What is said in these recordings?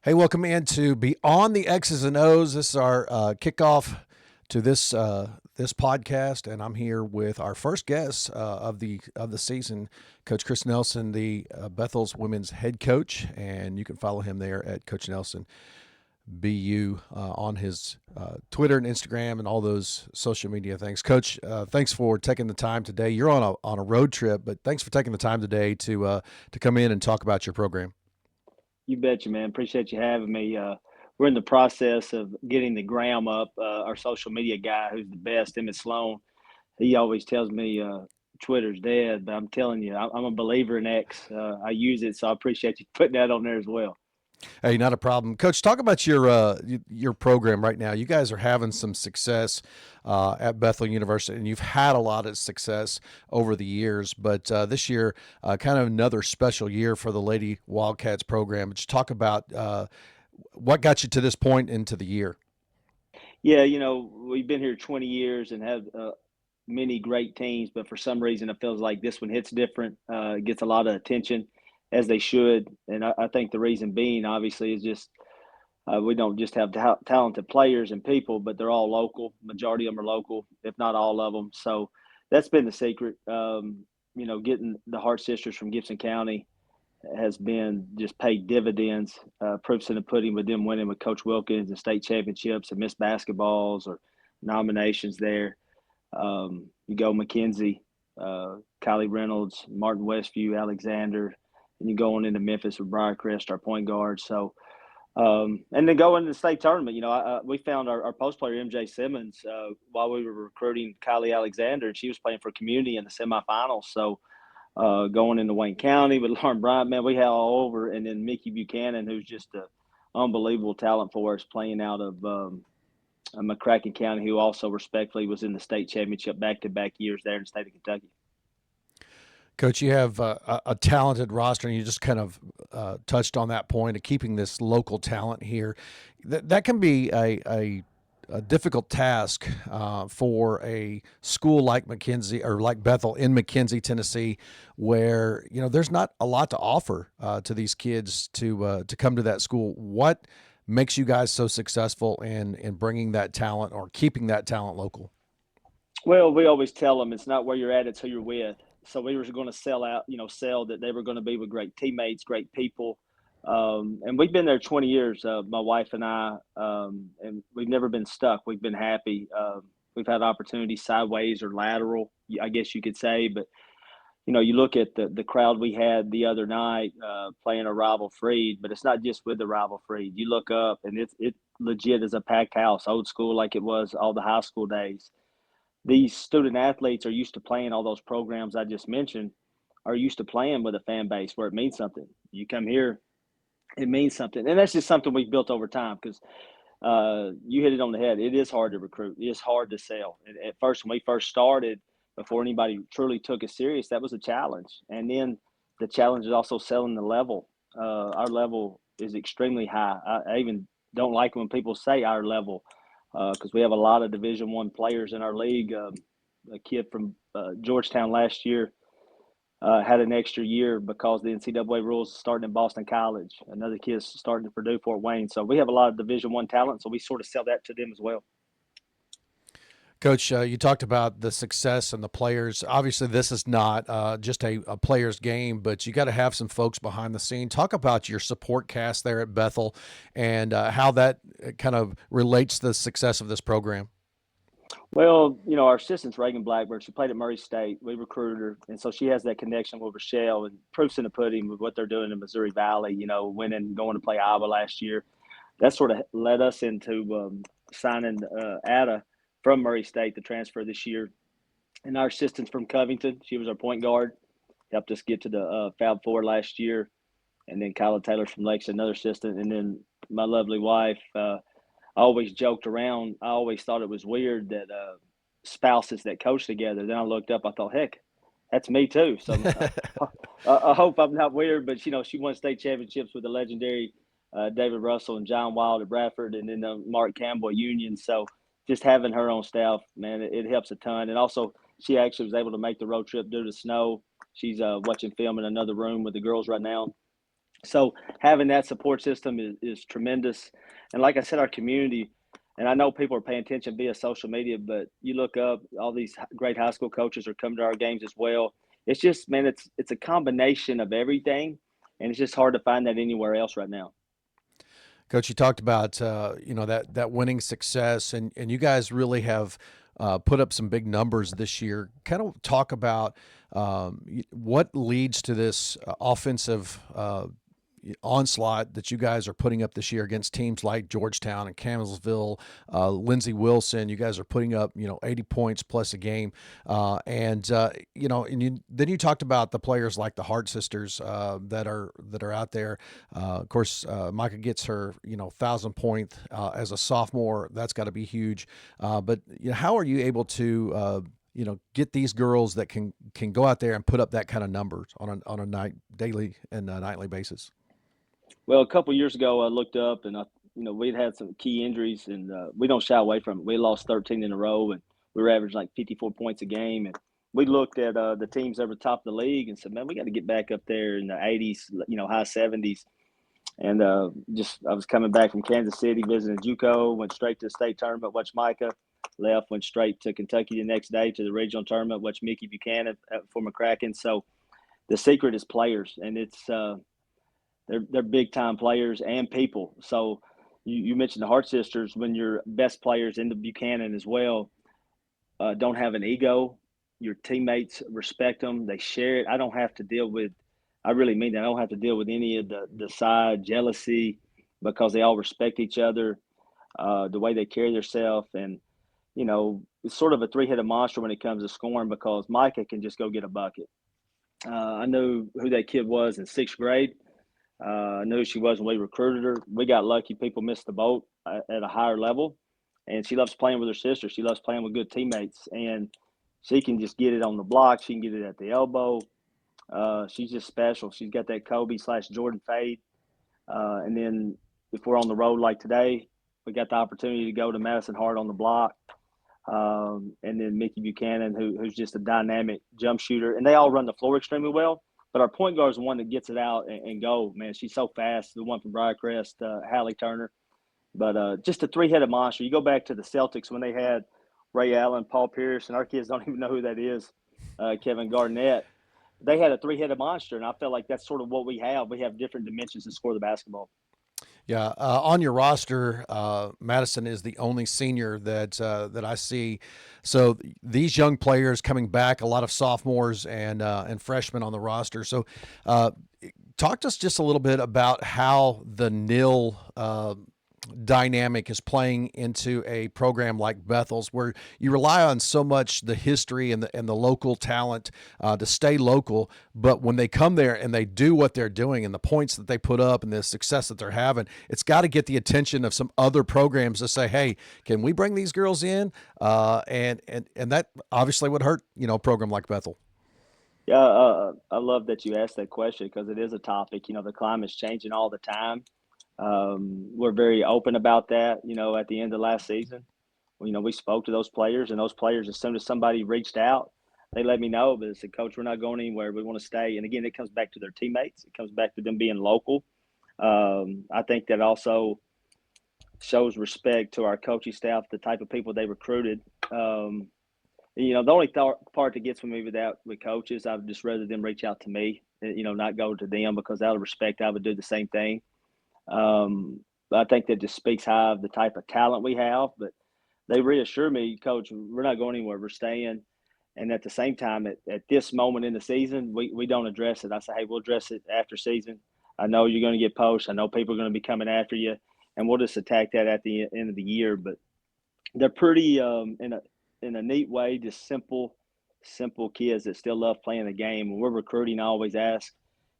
Hey, welcome into Beyond the X's and O's. This is our kickoff to this podcast, and I'm here with our first guest of the season, Coach Chris Nelson, the Bethel's women's head coach, and you can follow him there at Coach Nelson BU on his Twitter and Instagram and all those social media things. Coach, thanks for taking the time today. You're on a road trip, but thanks for taking the time today to come in and talk about your program. You betcha, man. Appreciate you having me. We're in the process of getting the gram up. Our social media guy, who's the best, Emmett Sloan, he always tells me Twitter's dead, but I'm telling you, I'm a believer in X. I use it, so I appreciate you putting that on there as well. Hey, not a problem, Coach. Talk about your program right now. You guys are having some success at Bethel University, and you've had a lot of success over the years. But this year, kind of another special year for the Lady Wildcats program. Just talk about what got you to this point into the year. Yeah, we've been here 20 years and have many great teams, but for some reason, it feels like this one hits different. It gets a lot of attention, as they should, and I think the reason being, obviously, is just we don't just have talented players and people, but they're all local. Majority of them are local, if not all of them. So that's been the secret. Getting the Hart sisters from Gibson County has been just paid dividends. Proofs in the pudding with them winning with Coach Wilkins and state championships and missed basketballs or nominations there. You go McKenzie, Kylie Reynolds, Martin Westview, Alexander, and you go on into Memphis with Briarcrest, our point guard. So and then going to the state tournament, we found our post player MJ Simmons while we were recruiting Kylie Alexander, and she was playing for community in the semifinals. So going into Wayne County with Lauren Bryant, man, we had all over, and then Mickey Buchanan, who's just an unbelievable talent for us, playing out of McCracken County, who also respectfully was in the state championship back-to-back years there in the state of Kentucky. Coach, you have a talented roster, and you just kind of touched on that point of keeping this local talent here. That can be a difficult task for a school like McKenzie or like Bethel in McKenzie, Tennessee, where there's not a lot to offer to these kids to come to that school. What makes you guys so successful in bringing that talent or keeping that talent local? Well, we always tell them it's not where you're at, it's who you're with. So we were going to sell that they were going to be with great teammates, great people. And we've been there 20 years, my wife and I, and we've never been stuck. We've been happy. We've had opportunities sideways or lateral, I guess you could say. But, you look at the crowd we had the other night playing a rival Freed, but it's not just with the rival Freed. You look up and it legit is a packed house, old school like it was all the high school days. These student athletes are used to playing all those programs I just mentioned, are used to playing with a fan base where it means something. You come here, it means something. And that's just something we've built over time because you hit it on the head. It is hard to recruit. It is hard to sell. And at first, when we first started, before anybody truly took us serious, that was a challenge. And then the challenge is also selling the level. Our level is extremely high. I even don't like when people say our level because we have a lot of Division I players in our league. A kid from Georgetown last year had an extra year because the NCAA rules starting in Boston College. Another kid's starting at Purdue Fort Wayne. So we have a lot of Division I talent, so we sort of sell that to them as well. Coach, you talked about the success and the players. Obviously, this is not just a player's game, but you got to have some folks behind the scene. Talk about your support cast there at Bethel and how that kind of relates to the success of this program. Well, our assistant's Reagan Blackbird. She played at Murray State. We recruited her, and so she has that connection with Rochelle and proofs in the pudding with what they're doing in Missouri Valley, winning, going to play Iowa last year. That sort of led us into signing Ada from Murray State to transfer this year. And our assistant's from Covington. She was our point guard, helped us get to the Fab Four last year. And then Kyla Taylor's from Lexington, another assistant. And then my lovely wife, I always joked around. I always thought it was weird that spouses that coach together. Then I looked up. I thought, heck, that's me too. So I hope I'm not weird. But she won state championships with the legendary David Russell and John Wild at Bradford, and then Mark Campbell at Union. So just having her on staff, man, it helps a ton. And also, she actually was able to make the road trip due to snow. She's watching film in another room with the girls right now. So having that support system is tremendous. And like I said, our community, and I know people are paying attention via social media, but you look up, all these great high school coaches are coming to our games as well. It's just, man, it's a combination of everything, and it's just hard to find that anywhere else right now. Coach, you talked about that winning success, and you guys really have put up some big numbers this year. Kind of talk about what leads to this offensive onslaught that you guys are putting up this year against teams like Georgetown and Campbellsville, Lindsey Wilson. You guys are putting up 80 points plus a game, then you talked about the players like the Hart sisters that are out there. Of course, Micah gets her 1,000 point as a sophomore. That's got to be huge. But how are you able to get these girls that can go out there and put up that kind of numbers on a daily and nightly basis? Well, a couple years ago, I looked up and we'd had some key injuries, and we don't shy away from it. We lost 13 in a row, and we were averaging like 54 points a game. And we looked at the teams over top of the league and said, man, we got to get back up there in the 80s, high 70s. And just I was coming back from Kansas City, visiting JUCO, went straight to the state tournament, watched Micah, left, went straight to Kentucky the next day to the regional tournament, watched Mickey Buchanan for McCracken. So the secret is players, and it's they're big time players and people. So you mentioned the Hart sisters. When your best players in the Buchanan as well don't have an ego, your teammates respect them. They share it. I don't have to deal with. I really mean that. I don't have to deal with any of the side jealousy because they all respect each other, the way they carry themselves, and it's sort of a three-headed monster when it comes to scoring because Micah can just go get a bucket. I knew who that kid was in sixth grade. I knew who she was when we recruited her. We got lucky. People missed the boat at a higher level. And she loves playing with her sister. She loves playing with good teammates. And she can just get it on the block. She can get it at the elbow. She's just special. She's got that Kobe/Jordan fade. And then if we're on the road like today, we got the opportunity to go to Madison Hart on the block. And then Mickey Buchanan, who's just a dynamic jump shooter. And they all run the floor extremely well. But our point guard is the one that gets it out and go. Man, she's so fast. The one from Briarcrest, Hallie Turner. But just a three-headed monster. You go back to the Celtics when they had Ray Allen, Paul Pierce, and our kids don't even know who that is, Kevin Garnett. They had a three-headed monster, and I felt like that's sort of what we have. We have different dimensions to score the basketball. Yeah, on your roster, Madison is the only senior that I see. So these young players coming back, a lot of sophomores and freshmen on the roster. So, talk to us just a little bit about how the nil dynamic is playing into a program like Bethel's, where you rely on so much the history and the local talent to stay local. But when they come there and they do what they're doing and the points that they put up and the success that they're having, it's got to get the attention of some other programs to say, "Hey, can we bring these girls in?" And that obviously would hurt a program like Bethel. Yeah, I love that you asked that question because it is a topic. The climate's changing all the time. We're very open about that. At the end of last season, we spoke to those players, and those players, as soon as somebody reached out, they let me know. But they said, Coach, we're not going anywhere. We want to stay. And again, it comes back to their teammates. It comes back to them being local. I think that also shows respect to our coaching staff, the type of people they recruited. The only part that gets me with coaches, I'd just rather them reach out to me, not go to them because out of respect, I would do the same thing. But I think that just speaks high of the type of talent we have. But they reassure me, Coach, we're not going anywhere. We're staying. And at the same time, at this moment in the season, we don't address it. I say, hey, we'll address it after season. I know you're going to get posts. I know people are going to be coming after you. And we'll just attack that at the end of the year. But they're pretty, in a neat way, just simple kids that still love playing the game. When we're recruiting, I always ask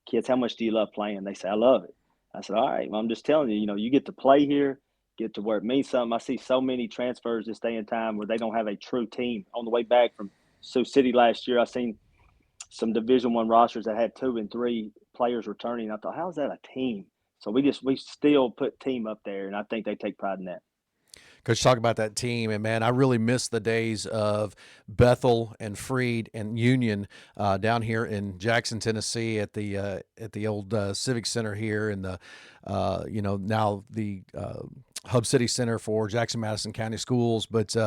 kids, how much do you love playing? They say, I love it. I said, all right, well, I'm just telling you, you get to play here, get to where it means something. I see so many transfers this day and time where they don't have a true team. On the way back from Sioux City last year, I seen some Division One rosters that had 2 and 3 players returning. I thought, how is that a team? So we still put team up there, and I think they take pride in that. Coach, talk about that team, and man, I really miss the days of Bethel and Freed and Union down here in Jackson, Tennessee, at the old Civic Center here, in the now the Hub City Center for Jackson Madison County Schools. But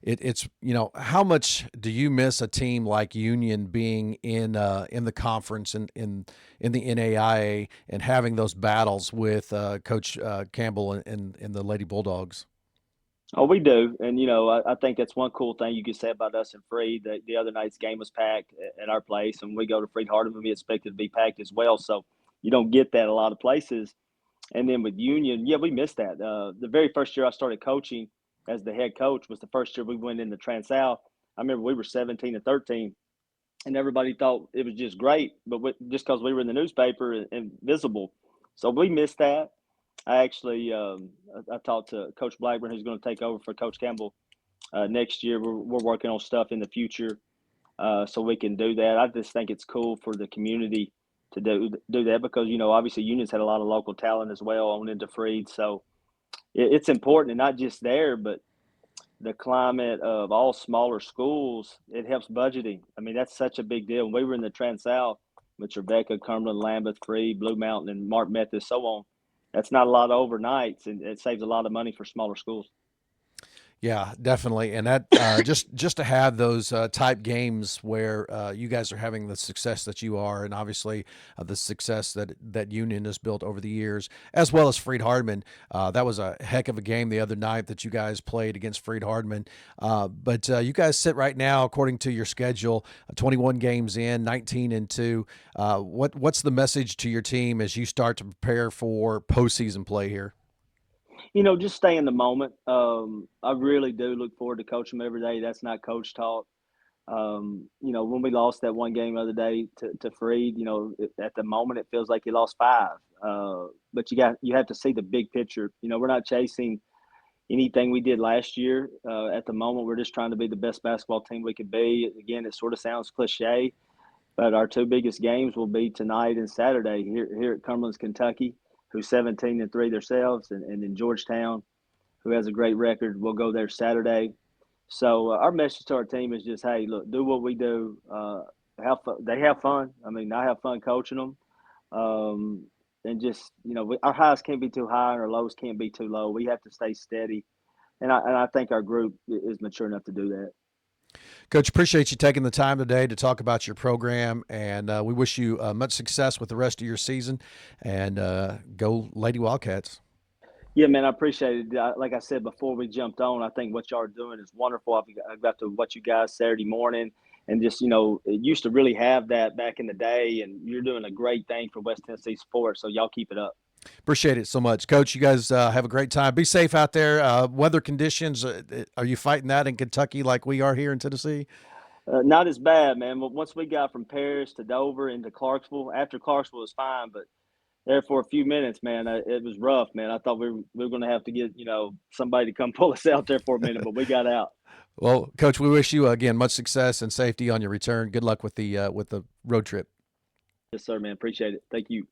it's how much do you miss a team like Union being in the conference and in the NAIA and having those battles with Coach Campbell and the Lady Bulldogs? Oh, we do, and I think that's one cool thing you could say about us and Freed. That the other night's game was packed at our place, and we go to Freed Hardeman, we expect it to be packed as well. So you don't get that a lot of places. And then with Union, yeah, we missed that. The very first year I started coaching as the head coach was the first year we went into Trans South. I remember we were 17-13, and everybody thought it was just great, but just because we were in the newspaper and visible, so we missed that. I actually I talked to Coach Blackburn, who's going to take over for Coach Campbell next year. We're working on stuff in the future so we can do that. I just think it's cool for the community to do that because obviously Union's had a lot of local talent as well on into Freed, so it's important, and not just there, but the climate of all smaller schools, it helps budgeting. I mean, that's such a big deal. When we were in the Trans South with Rebecca, Cumberland, Lambeth, Freed, Blue Mountain, and Mark Methodist, so on. That's not a lot of overnights, and it saves a lot of money for smaller schools. Yeah, definitely, and that just to have those type games where you guys are having the success that you are, and obviously the success that Union has built over the years, as well as Freed Hardman. That was a heck of a game the other night that you guys played against Freed Hardman. But you guys sit right now, according to your schedule, 21 games in, 19-2. What's the message to your team as you start to prepare for postseason play here? Just stay in the moment. I really do look forward to coaching them every day. That's not coach talk. When we lost that one game the other day to Freed, at the moment it feels like you lost five. But you have to see the big picture. We're not chasing anything we did last year. At the moment, we're just trying to be the best basketball team we could be. Again, it sort of sounds cliche, but our two biggest games will be tonight and Saturday here at Cumberland's Kentucky, who's 17-3 themselves, and in Georgetown, who has a great record. We'll go there Saturday. So our message to our team is just, hey, look, do what we do. Have fun. They have fun. I mean, I have fun coaching them. And just, our highs can't be too high and our lows can't be too low. We have to stay steady. And I think our group is mature enough to do that. Coach, appreciate you taking the time today to talk about your program, and we wish you much success with the rest of your season. And go Lady Wildcats. Yeah, man, I appreciate it. Like I said before we jumped on, I think what y'all are doing is wonderful. I've got to watch you guys Saturday morning, and just it used to really have that back in the day, and you're doing a great thing for West Tennessee sports. So y'all keep it up. Appreciate it so much, Coach. You guys have a great time. Be safe out there. Weather conditions, are you fighting that in Kentucky like we are here in Tennessee? Not as bad, man. But once we got from Paris to Dover into Clarksville, after Clarksville was fine, but there for a few minutes, man, it was rough, man. I thought we were going to have to get somebody to come pull us out there for a minute, but we got out. Well, Coach, we wish you again much success and safety on your return. Good luck with the road trip. Yes, sir, man. Appreciate it. Thank you.